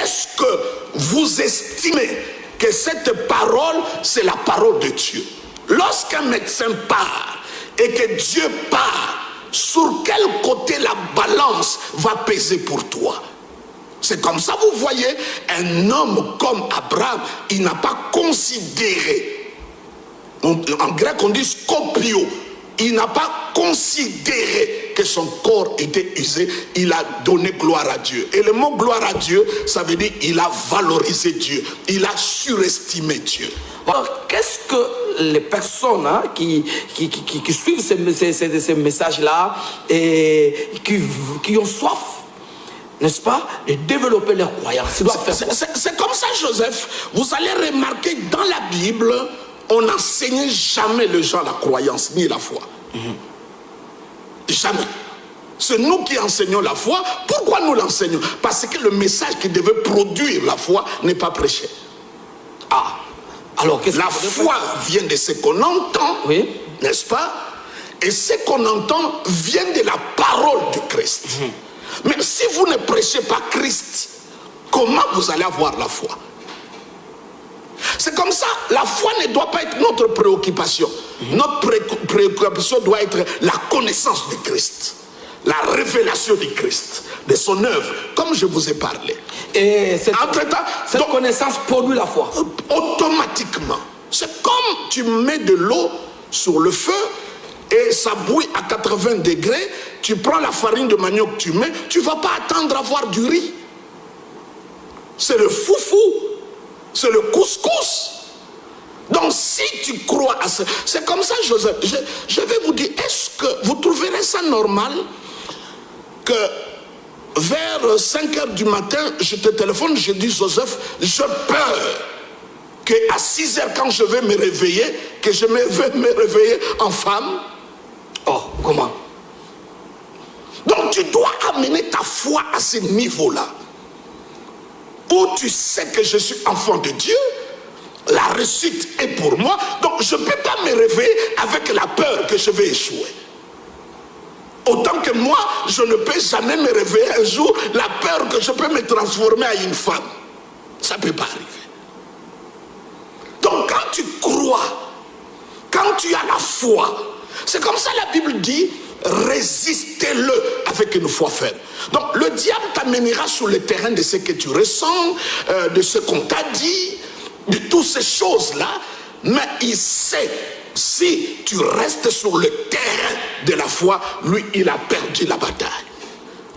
est-ce que vous estimez que cette parole, c'est la parole de Dieu? Lorsqu'un médecin part et que Dieu part, sur quel côté la balance va peser pour toi? C'est comme ça, vous voyez, un homme comme Abraham, il n'a pas considéré, en grec on dit scopio, il n'a pas considéré que son corps était usé, il a donné gloire à Dieu. Et le mot gloire à Dieu, ça veut dire il a valorisé Dieu, il a surestimé Dieu. Alors, qu'est-ce que les personnes qui suivent ces messages-là et qui ont soif, n'est-ce pas, de développer leur croyance? C'est comme ça, Joseph. Vous allez remarquer dans la Bible, on n'enseignait jamais les gens la croyance ni la foi. Jamais. C'est nous qui enseignons la foi. Pourquoi nous l'enseignons? Parce que le message qui devait produire la foi n'est pas prêché. Ah, alors la foi vient de ce qu'on entend, oui, n'est-ce pas? Et ce qu'on entend vient de la parole du Christ. Mais si vous ne prêchez pas Christ, comment vous allez avoir la foi? C'est comme ça, la foi ne doit pas être notre préoccupation. Notre préoccupation doit être la connaissance du Christ, la révélation du Christ, de son œuvre, comme je vous ai parlé. Et cette connaissance produit la foi. Automatiquement. C'est comme tu mets de l'eau sur le feu et ça bouille à 80 degrés, tu prends la farine de manioc, tu mets, tu ne vas pas attendre à voir du riz. C'est le foufou. C'est le couscous. Donc si tu crois à ça, c'est comme ça, Joseph. Je vais vous dire, est-ce que vous trouverez ça normal que vers 5 heures du matin, je te téléphone, je dis, Joseph, je peur qu'à 6 heures, quand je vais me réveiller, que je vais me réveiller en femme? Oh, comment? Donc tu dois amener ta foi à ce niveau-là, où tu sais que je suis enfant de Dieu, la réussite est pour moi, donc je ne peux pas me réveiller avec la peur que je vais échouer. Autant que moi, je ne peux jamais me réveiller un jour la peur que je peux me transformer en une femme. Ça ne peut pas arriver. Donc quand tu crois, quand tu as la foi, c'est comme ça la Bible dit, résistez-le avec une foi ferme. Donc le diable t'amènera sur le terrain de ce que tu ressens, de ce qu'on t'a dit, de toutes ces choses-là, mais il sait, si tu restes sur le terrain de la foi, lui, il a perdu la bataille.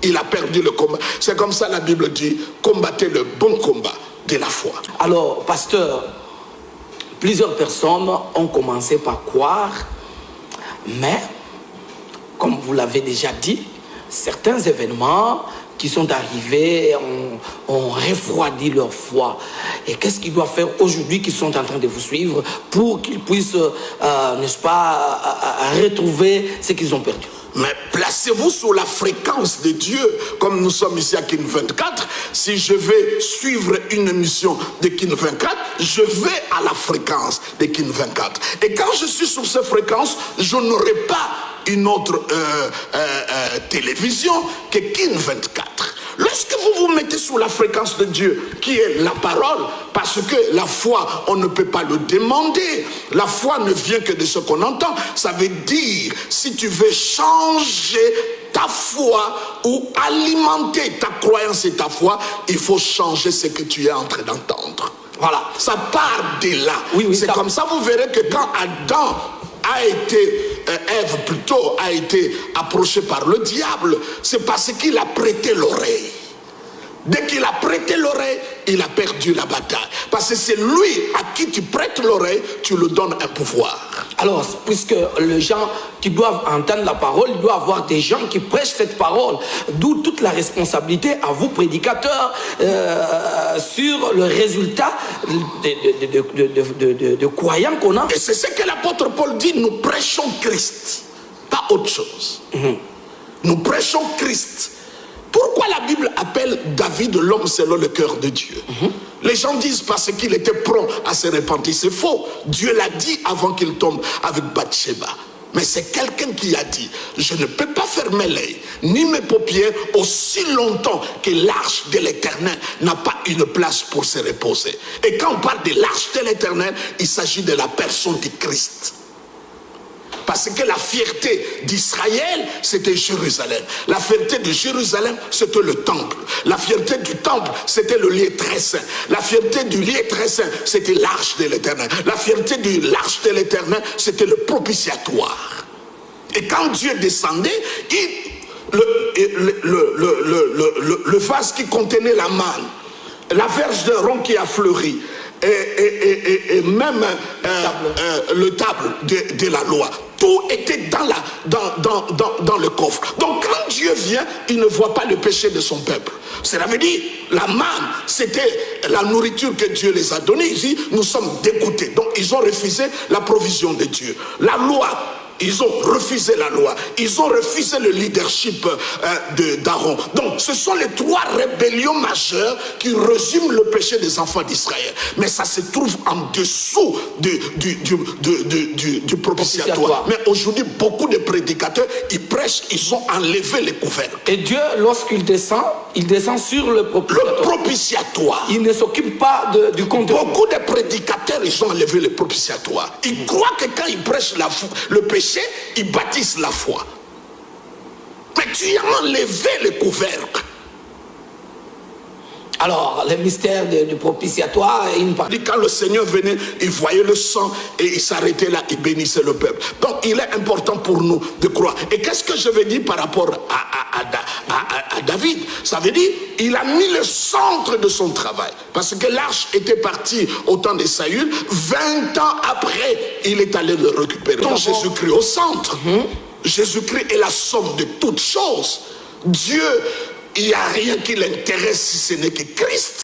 Il a perdu le combat. C'est comme ça la Bible dit, combattez le bon combat de la foi. Alors, pasteur, plusieurs personnes ont commencé par croire, mais comme vous l'avez déjà dit, certains événements qui sont arrivés ont refroidi leur foi. Et qu'est-ce qu'ils doivent faire aujourd'hui qu'ils sont en train de vous suivre pour qu'ils puissent, n'est-ce pas, retrouver ce qu'ils ont perdu? Mais placez-vous sur la fréquence de Dieu, comme nous sommes ici à Kin 24. Si je vais suivre une émission de Kin 24, je vais à la fréquence de Kin 24. Et quand je suis sur cette fréquence, je n'aurai pas une autre télévision que Kin 24. Lorsque vous vous mettez sous la fréquence de Dieu, qui est la parole, parce que la foi, on ne peut pas le demander. La foi ne vient que de ce qu'on entend. Ça veut dire, si tu veux changer ta foi ou alimenter ta croyance et ta foi, il faut changer ce que tu es en train d'entendre. Voilà, ça part de là. Oui, c'est comme ça, vous verrez que quand Adam a été, Ève plutôt, a été approché par le diable, c'est parce qu'il a prêté l'oreille. Dès qu'il a prêté l'oreille, il a perdu la bataille. Parce que c'est lui à qui tu prêtes l'oreille, tu lui donnes un pouvoir. Alors, puisque les gens qui doivent entendre la parole, il doit y avoir des gens qui prêchent cette parole. D'où toute la responsabilité à vous, prédicateurs, sur le résultat de croyants qu'on a. Et c'est ce que l'apôtre Paul dit, nous prêchons Christ, pas autre chose. Nous prêchons Christ. Pourquoi la Bible appelle David l'homme selon le cœur de Dieu? Les gens disent parce qu'il était prompt à se repentir. C'est faux. Dieu l'a dit avant qu'il tombe avec Bathsheba. Mais c'est quelqu'un qui a dit, je ne peux pas fermer l'œil, ni mes paupières, aussi longtemps que l'arche de l'Éternel n'a pas une place pour se reposer. Et quand on parle de l'arche de l'Éternel, il s'agit de la personne du Christ. Parce que la fierté d'Israël, c'était Jérusalem. La fierté de Jérusalem, c'était le temple. La fierté du temple, c'était le lieu très saint. La fierté du lieu très saint, c'était l'arche de l'Éternel. La fierté de l'arche de l'Éternel, c'était le propitiatoire. Et quand Dieu descendait, le vase qui contenait la manne, la verge de rond qui a fleuri, et même le table de la loi, tout était dans le coffre. Donc quand Dieu vient, il ne voit pas le péché de son peuple. Cela veut dire, la manne, c'était la nourriture que Dieu les a donnée. Ici, nous sommes dégoûtés. Donc ils ont refusé la provision de Dieu. La loi, ils ont refusé la loi. Ils ont refusé le leadership d'Aaron. Donc, ce sont les trois rébellions majeures qui résument le péché des enfants d'Israël. Mais ça se trouve en dessous du propitiatoire. Mais aujourd'hui, beaucoup de prédicateurs, ils prêchent, ils ont enlevé les couvercles. Et Dieu, lorsqu'il descend sur le propitiatoire. Le propitiatoire. Il ne s'occupe pas du contenu. Beaucoup de prédicateurs, ils ont enlevé le propitiatoire. Ils croient que quand ils prêchent le péché, ils bâtissent la foi. Mais tu as enlevé le couvercle. Alors, le mystère du propitiatoire, quand le Seigneur venait, il voyait le sang et il s'arrêtait là, il bénissait le peuple. Donc, il est important pour nous de croire. Et qu'est-ce que je veux dire par rapport à David? Ça veut dire, il a mis le centre de son travail. Parce que l'arche était partie au temps de Saül. 20 ans après, il est allé le récupérer. Donc, Jésus-Christ au centre. Jésus-Christ est la somme de toutes choses. Dieu, il n'y a rien qui l'intéresse si ce n'est que Christ.